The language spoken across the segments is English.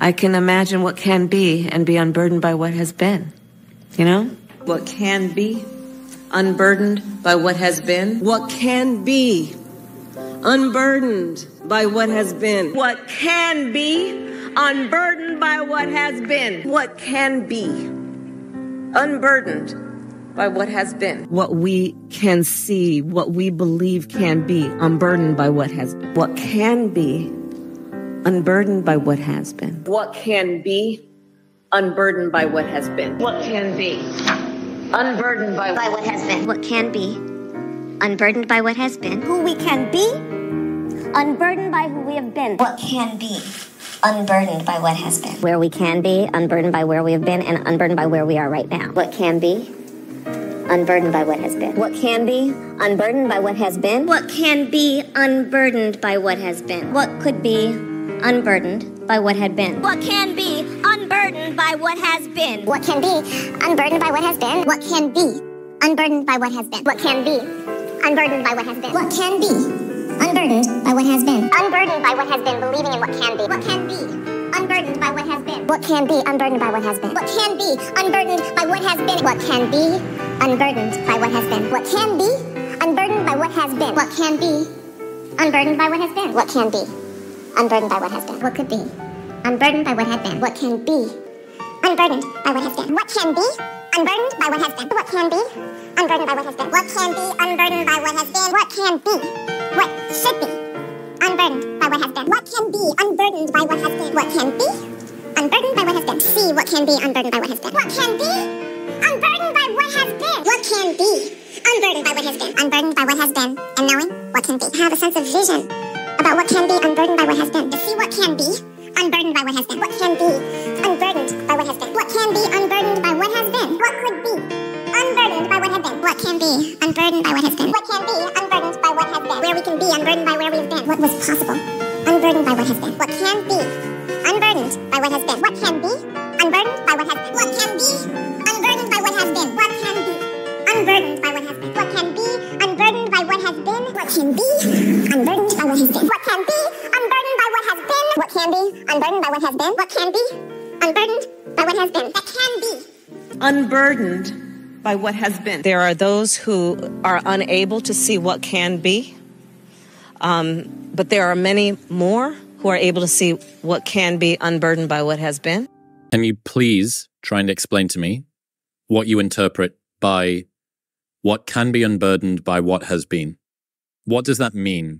I can imagine what can be and be unburdened by what has been. You know? What can be unburdened by what has been. What can be unburdened by what has been. What can be unburdened by what has been. What can be unburdened by what has been. What we can see, what we believe can be unburdened by what has been. What can be unburdened by what has been. What can be unburdened by what has been. What can be unburdened by what has been. What can be unburdened by what has been. Who we can be, unburdened by who we have been. What can be unburdened by what has been. Where we can be, unburdened by where we have been, and unburdened by where we are right now. What can be unburdened by what has been. What can be unburdened by what has been. What can be unburdened by what has been. What could be unburdened by what had been. What can be unburdened by what has been. What can be unburdened by what has been. What can be unburdened by what has been. What can be unburdened by what has been. What can be unburdened by what has been. Unburdened by what has been, believing in what can be. What can be unburdened by what has been. What can be unburdened by what has been. What can be unburdened by what has been. What can be unburdened by what has been. What can be unburdened by what has been. What can be unburdened by what has been. What can be unburdened by what has been. What could be unburdened by what had been. What can be unburdened by what has been. What can be unburdened by what has been. What can be unburdened by what has been. What can be unburdened by what has been. What can be what should be unburdened by what has been. What can be unburdened by what has been. What can be unburdened by what has been. See what can be unburdened by what has been. What can be unburdened by what has been. What can be unburdened by what has been. Unburdened by what has been and knowing what can be. Have a sense of vision about what can be unburdened by what has been. To see what can be unburdened by what has been. What can be unburdened by what has been. What can be unburdened by what has been. What could be unburdened by what has been. What can be unburdened by what has been. What can be unburdened by what has been. Where we can be unburdened by where we have been. What was possible unburdened by what has been. What can be unburdened by what has been. What can be unburdened by what has been. What can be unburdened by what has been. What can be unburdened by what has been. What can be unburdened by what has been. What can be unburdened by what has been. What can be unburdened by what has been. What can be unburdened by what has been. What can be unburdened by what has been. That can be unburdened by what has been. There are those who are unable to see what can be, but there are many more who are able to see what can be unburdened by what has been. Can you please try and explain to me what you interpret by what can be unburdened by what has been? What does that mean?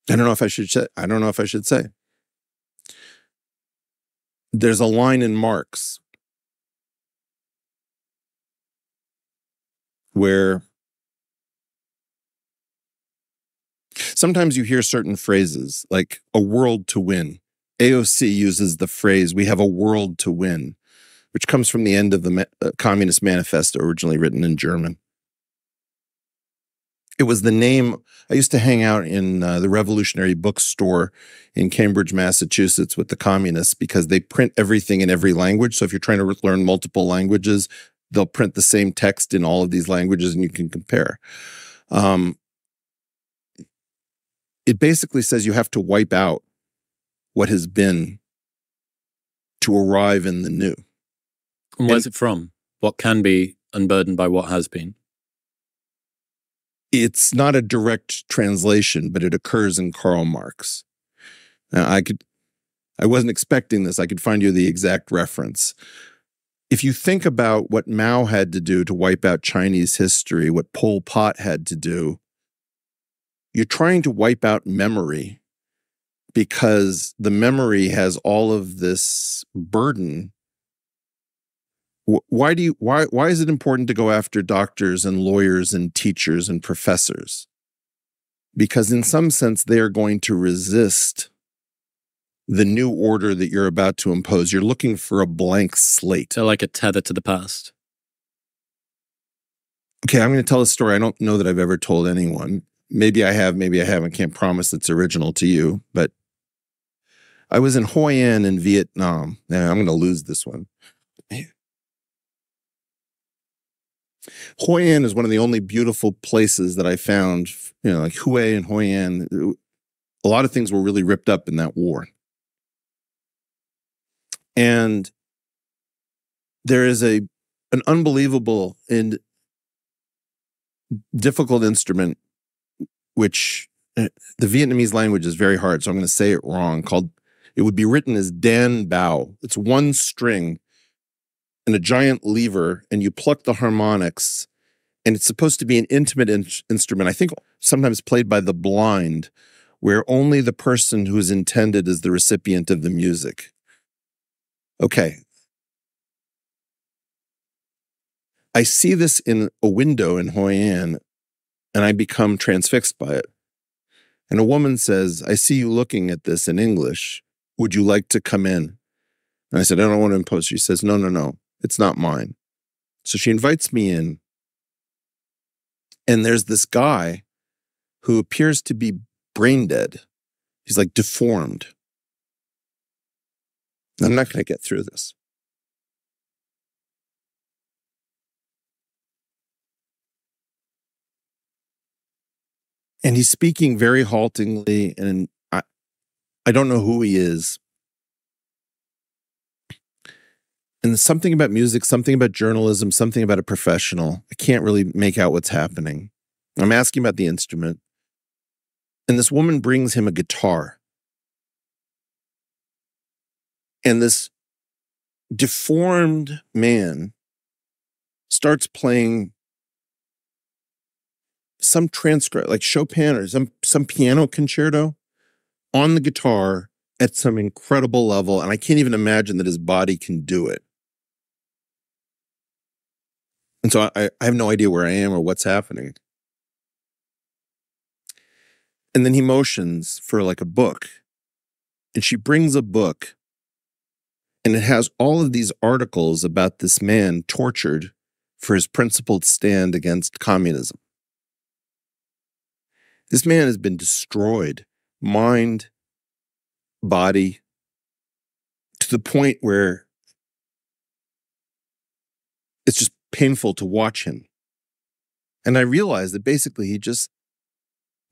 I don't know if I should say. I don't know if I should say. There's a line in Marx where sometimes you hear certain phrases like a world to win. AOC uses the phrase, we have a world to win, which comes from the end of the Communist Manifesto, originally written in German. It was the name. I used to hang out in the Revolutionary Bookstore in Cambridge, Massachusetts with the communists because they print everything in every language. So if you're trying to learn multiple languages, they'll print the same text in all of these languages and you can compare. It basically says you have to wipe out what has been to arrive in the new. And where's it from? What can be unburdened by what has been? It's not a direct translation, but it occurs in Karl Marx. Now, I wasn't expecting this. I could find you the exact reference. If you think about what Mao had to do to wipe out Chinese history, what Pol Pot had to do, you're trying to wipe out memory because the memory has all of this burden. Why is it important to go after doctors and lawyers and teachers and professors? Because in some sense, they are going to resist the new order that you're about to impose. You're looking for a blank slate. They're like a tether to the past. Okay, I'm going to tell a story I don't know that I've ever told anyone. Maybe I have, maybe I haven't. Can't promise it's original to you. But I was in Hoi An in Vietnam. Now, I'm going to lose this one. Hoi An is one of the only beautiful places that I found, like Hue and Hoi An. A lot of things were really ripped up in that war. And there is an unbelievable and difficult instrument, which the Vietnamese language is very hard, so I'm going to say it wrong, it would be written as Dan Bao. It's one string and a giant lever, and you pluck the harmonics, and it's supposed to be an intimate instrument, I think sometimes played by the blind, where only the person who is intended is the recipient of the music. Okay. I see this in a window in Hoi An, and I become transfixed by it. And a woman says, I see you looking at this in English. Would you like to come in? And I said, I don't want to impose. She says, no, it's not mine. So she invites me in. And there's this guy who appears to be brain dead. He's like deformed. I'm not going to get through this. And he's speaking very haltingly, and I don't know who he is. And there's something about music, something about journalism, something about a professional. I can't really make out what's happening. I'm asking about the instrument. And this woman brings him a guitar. And this deformed man starts playing some transcript, like Chopin or some piano concerto on the guitar at some incredible level. And I can't even imagine that his body can do it. And so I have no idea where I am or what's happening. And then he motions for like a book. And she brings a book. And it has all of these articles about this man tortured for his principled stand against communism. This man has been destroyed, mind, body, to the point where it's just painful to watch him. And I realized that basically do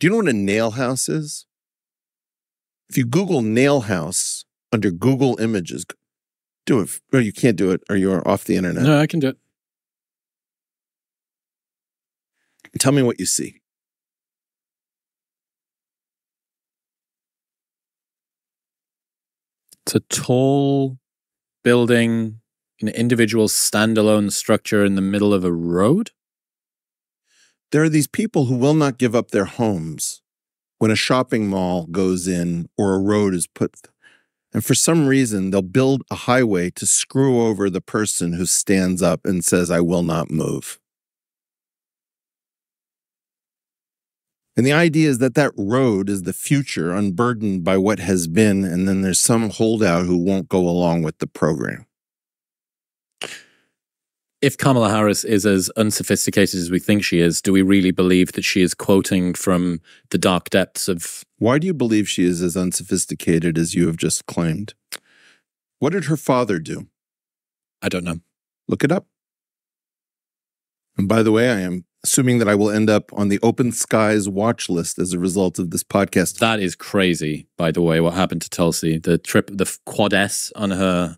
you know what a nail house is? If you Google nail house under Google Images, do it. Or you can't do it, or you're off the internet. No, I can do it. Tell me what you see. It's a tall building, an individual standalone structure in the middle of a road. There are these people who will not give up their homes when a shopping mall goes in or a road is put. And for some reason, they'll build a highway to screw over the person who stands up and says, I will not move. And the idea is that road is the future, unburdened by what has been, and then there's some holdout who won't go along with the program. If Kamala Harris is as unsophisticated as we think she is, do we really believe that she is quoting from the dark depths of... Why do you believe she is as unsophisticated as you have just claimed? What did her father do? I don't know. Look it up. And by the way, I am assuming that I will end up on the Open Skies watch list as a result of this podcast. That is crazy, by the way, what happened to Tulsi. The quad S on her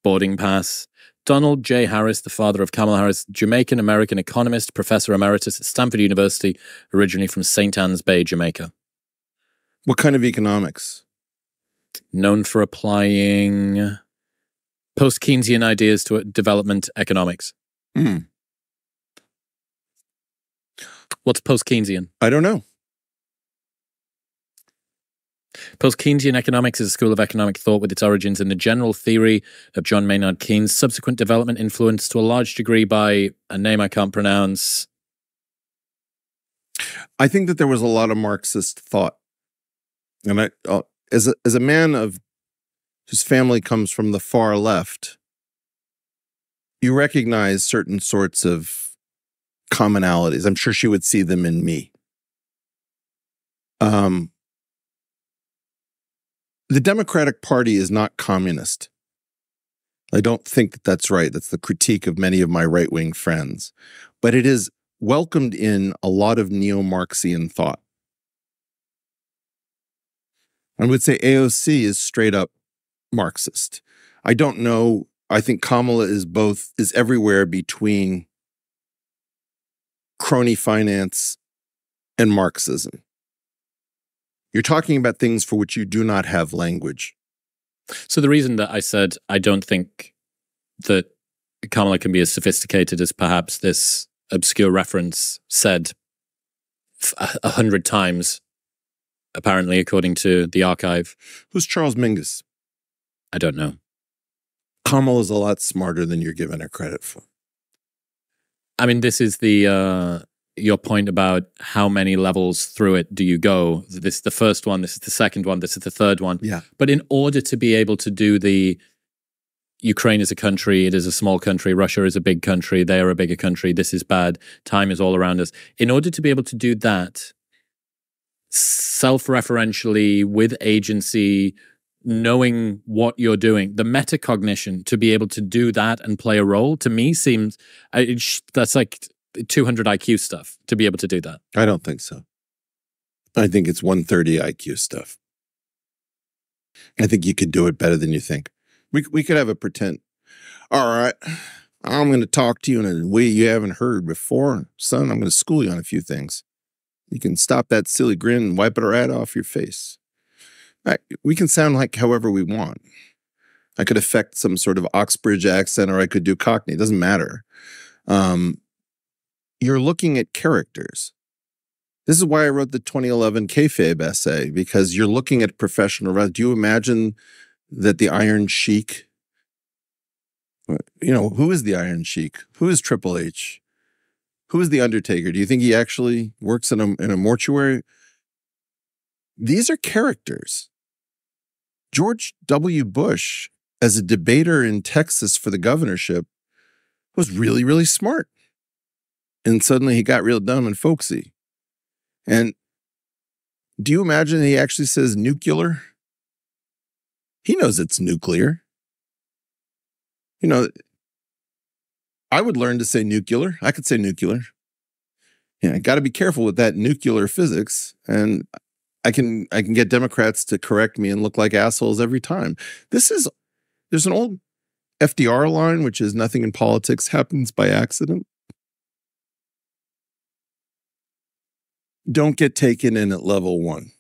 boarding pass. Donald J. Harris, the father of Kamala Harris, Jamaican-American economist, professor emeritus at Stanford University, originally from St. Ann's Bay, Jamaica. What kind of economics? Known for applying post-Keynesian ideas to development economics. What's post-Keynesian? I don't know. Post-Keynesian economics is a school of economic thought with its origins in the general theory of John Maynard Keynes' subsequent development influenced to a large degree by a name I can't pronounce. I think that there was a lot of Marxist thought. And as a man whose family comes from the far left, you recognize certain sorts of commonalities. I'm sure she would see them in me. The Democratic Party is not communist. I don't think that that's right. That's the critique of many of my right-wing friends. but it has welcomed in a lot of neo-Marxian thought. I would say AOC is straight up Marxist. I don't know. I think Kamala is everywhere between crony finance and Marxism. You're talking about things for which you do not have language. So the reason that I said I don't think that Kamala can be as sophisticated as perhaps this obscure reference said 100 times, apparently, according to the archive. Who's Charles Mingus? I don't know. Kamala's a lot smarter than you're giving her credit for. I mean, this is your point about how many levels through it do you go. This is the first one, this is the second one, this is the third one. Yeah. But in order to be able to do the Ukraine is a country, it is a small country, Russia is a big country, they are a bigger country, this is bad, time is all around us. In order to be able to do that self-referentially, with agency, knowing what you're doing, the metacognition to be able to do that and play a role, to me seems, that's like 200 IQ stuff to be able to do that. I don't think so. I think it's 130 IQ stuff. I think you could do it better than you think. We could have a pretend, all right, I'm going to talk to you in a way you haven't heard before. Son, I'm going to school you on a few things. You can stop that silly grin and wipe it right off your face. We can sound like however we want. I could affect some sort of Oxbridge accent, or I could do Cockney. It doesn't matter. You're looking at characters. This is why I wrote the 2011 kayfabe essay, because you're looking at professional. Do you imagine that the Iron Sheik, who is the Iron Sheik? Who is Triple H? Who is the Undertaker? Do you think he actually works in a mortuary? These are characters. George W. Bush, as a debater in Texas for the governorship, was really, really smart. And suddenly he got real dumb and folksy. And do you imagine he actually says nuclear? He knows it's nuclear. I would learn to say nuclear. I could say nuclear. I got to be careful with that nuclear physics. And I can get Democrats to correct me and look like assholes every time. There's an old FDR line, which is nothing in politics happens by accident. Don't get taken in at level 1.